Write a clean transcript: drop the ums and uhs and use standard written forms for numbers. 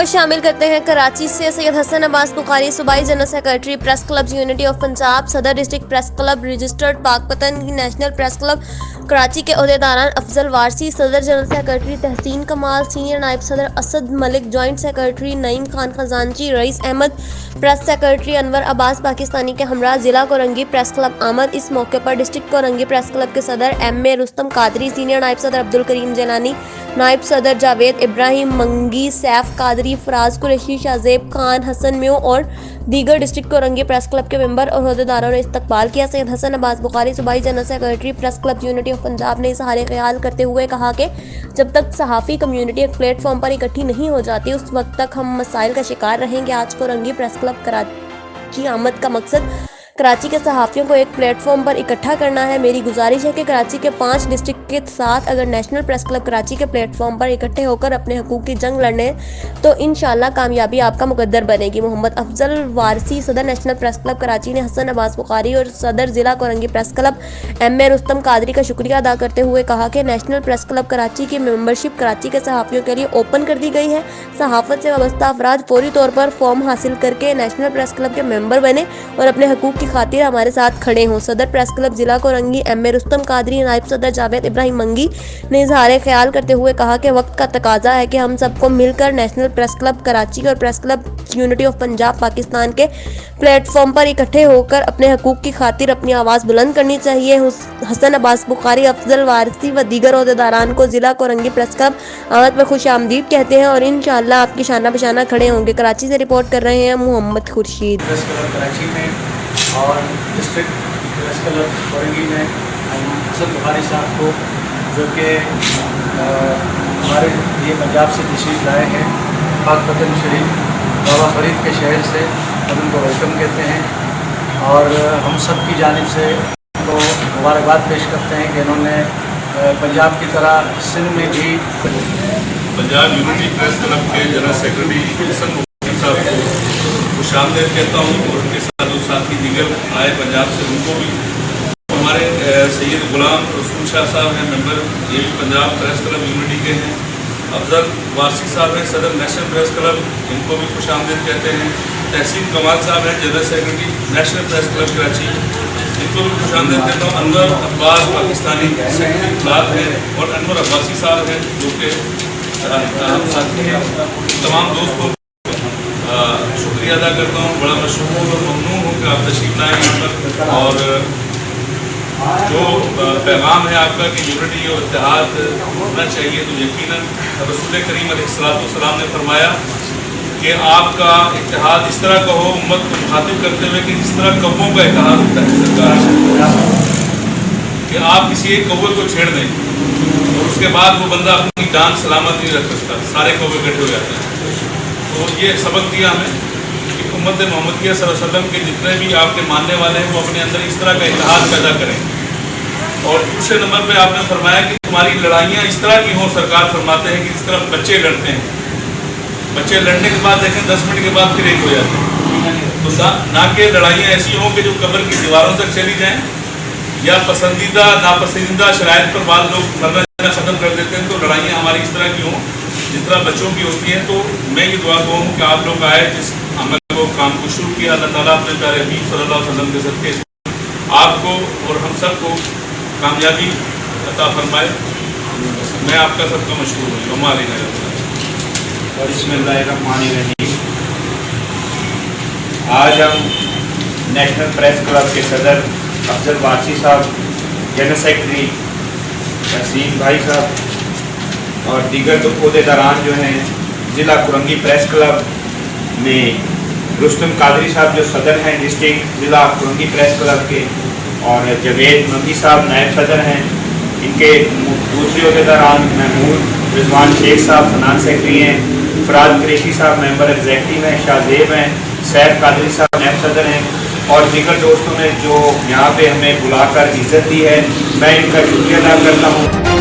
खबर शामिल करते हैं कराची से। सैयद हसन अब्बास बुखारी सूबाई general secretary press club unity of Punjab, सदर district press club registered Pakpattan national press club Karachi के ओहदेदारान अफजल वारसी, सदर जनरल सेक्रेटरी तहसीन कमाल, सीनियर नायब सदर असद मलिक, जॉइंट सेक्रेटरी नईम खान खजानची, rice Ahmad, press secretary Anwar Abbas Pakistani के हमरा, जिला कोरंगी प्रेस क्लब आमद। इस मौके पर डिस्ट्रिक्ट कोरंगी प्रेस क्लब के सदर एम.ए. रुस्तम कादरी, सीनियर नायब सदर अब्दुल करीम जैलानी, नायब सदर जावेद इब्राहिम मंगी, सैफ कादरी, फराज कुरैशी, शाहजेब खान, हसन म्यू और दीगर डिस्ट्रिक्ट कोरंगी प्रेस क्लब के मेंबर और अहदेदारों ने इस्तकबाल किया। सैयद हसन अब्बास बुखारी सूबाई general secretary press club unity of Punjab ने इज़हार ख्याल करते हुए कहा कि जब तक सहाफ़ी कम्युनिटी एक प्लेटफॉर्म पर इकट्ठी नहीं हो जाती उस वक्त तक हम मसाइल का शिकार रहेंगे। आज कोरंगी प्रेस क्लब कराची आमद का मकसद कराची के सहाफ़ियों को एक प्लेटफॉर्म पर इकट्ठा करना है। मेरी गुजारिश है कि कराची के 5 डिस्ट्रिक्ट के साथ अगर नेशनल प्रेस क्लब कराची के प्लेटफॉर्म पर इकट्ठे होकर अपने हकूक़ की जंग लड़ने तो इंशाअल्लाह कामयाबी आपका मुकद्दर बनेगी। मोहम्मद अफजल वारसी, सदर नेशनल प्रेस क्लब कराची ने हसन अब्बास बुखारी और सदर ज़िला Korangi press club M A. Rustam Qadri का शुक्रिया अदा करते हुए कहा कि नेशनल प्रेस क्लब कराची की मेंबरशिप कराची के सहाफ़ियों के लिए ओपन कर दी गई है। सहाफ़त से वाबस्ता अफराद फौरी तौर पर फॉर्म हासिल करके नेशनल प्रेस क्लब के मेंबर बने और अपने हकूक़ की खातिर हमारे साथ खड़े हों। सदर प्रेस क्लब जिला कोरंगी एम.ए. रुस्तम कादरी, नायब सदर जावेद इब्राहिम मंगी ने इज़हार ख्याल करते हुए कहा कि वक्त का तकाजा है कि हम सबको मिलकर नेशनल प्रेस क्लब कराची और press club unity of Punjab Pakistan के प्लेटफॉर्म पर इकट्ठे होकर अपने हकूक़ की खातिर अपनी आवाज़ बुलंद करनी चाहिए। हसन अब्बास बुखारी, अफजल वारसी व दीगर अहदेदारान को जिला कोरंगी प्रेस क्लब आमद पर खुश आमदीद कहते हैं और इंशाअल्लाह आपकी शाना बशाना खड़े होंगे। कराची से रिपोर्ट कर रहे हैं मोहम्मद खुर्शीद। और डिस्ट्रिक्ट प्रेस क्लब कोरंगी में हसन बुखारी साहब को जो कि हमारे लिए पंजाब से तशरीफ़ लाए हैं पाकपतन शरीफ बाबा फरीद के शहर से, हम उनको वेलकम कहते हैं और हम सब की जानिब से उनको मुबारकबाद पेश करते हैं कि इन्होंने पंजाब की तरह सिंध में भी पंजाब यूनिटी प्रेस क्लब के जनरल सेक्रेटरी हसन बुखारी साहब को खुशामदीद कहता हूँ और उनके साथी दीगर आए पंजाब से उनको भी। हमारे सैयद गुलाम रसूल शाह साहब हैं, मेंबर ये भी पंजाब प्रेस क्लब यूनिटी के हैं। अफजल वारसी साहब हैं, सदर नेशनल प्रेस क्लब, इनको भी खुश आमदीद कहते हैं। तहसीन कमाल साहब हैं, general secretary national press club Karachi, इनको भी खुश आमदीद कहता हूँ। अनवर अब्बास पाकिस्तानी सेक्रेटरी क्लाब हैं और अनवर अब्बासी साहब हैं जो कि साथी हैं। तमाम दोस्तों शुक्रिया अदा करता हूँ, बड़ा मशहूर और ममनून हूँ कि आप तशरीफ़ लाएँ यहाँ पर और जो पैगाम है आपका कि यूनिटी और इत्तेहाद होना चाहिए, तो यकीनन रसूल करीम अलैहिस्सलाम ने फरमाया कि आपका इत्तेहाद इस तरह का हो, उम्मत को मुखातिब करते हुए कि जिस तरह कौवों का इत्तेहाद होता है सरकार, कि आप किसी एक कौवे को छेड़ दें और उसके बाद वो बंदा अपनी जान सलामत नहीं रख सकता, सारे कौवे इकट्ठे हो जाते हैं। तो ये सबक दिया हमें कि उम्मत मोहम्मदिया सल्लल्लाहु अलैहि वसल्लम के जितने भी आपके मानने वाले हैं वो अपने अंदर इस तरह का इत्तेहाद पैदा करें। और दूसरे नंबर पे आपने फरमाया कि तुम्हारी लड़ाइयाँ इस तरह की हों, सरकार फरमाते हैं कि जिस तरह बच्चे लड़ते हैं, बच्चे लड़ने के बाद देखें 10 मिनट के बाद फिर एक हो जाते हैं। तो ना कि लड़ाइयाँ ऐसी हों कि जो कब्र की दीवारों तक चली जाएँ या पसंदीदा नापसंदीदा शराइत पर बाद लोग मरना ख़त्म कर देते हैं। तो लड़ाइयाँ हमारी इस तरह की हों जिस तरह बच्चों की होती हैं। तो मैं ये दुआ कहूँ कि आप लोग आए, जिस अमल को काम को शुरू किया, अल्लाह ताला अपने प्यारे हबीब सल्लल्लाहु अलैहि वसल्लम के सदक़े आपको और हम सब को कामयाबी अता फरमाए। मैं आपका सबका मशहूर हूँ। हमारी और बिस्मिल्लाहिर्रहमानिर्रहीम। आज हम नेशनल प्रेस क्लब के सदर अफजल वारसी साहब, जनरल सेक्रेटरी तहसीन भाई साहब और दीगर तो अहदेदारान जो हैं ज़िला कोरंगी प्रेस क्लब में, रुस्तम कादरी साहब जो सदर हैं डिस्ट्रिक्ट ज़िला कोरंगी प्रेस क्लब के, और जावेद मंगी साहब नायब सदर हैं, इनके दूसरे अहदेदारान महमूद रिजवान शेख साहब फाइनेंस सेक्रेटरी हैं, फराज कुरैशी साहब मेंबर एग्जीक्यूटिव हैं, शाहजेब हैं, सैफ कादरी साहब नायब सदर हैं और दीगर दोस्तों ने जो यहाँ पे हमें बुलाकर इज़्ज़त दी है, मैं इनका शुक्रिया अदा करता हूँ।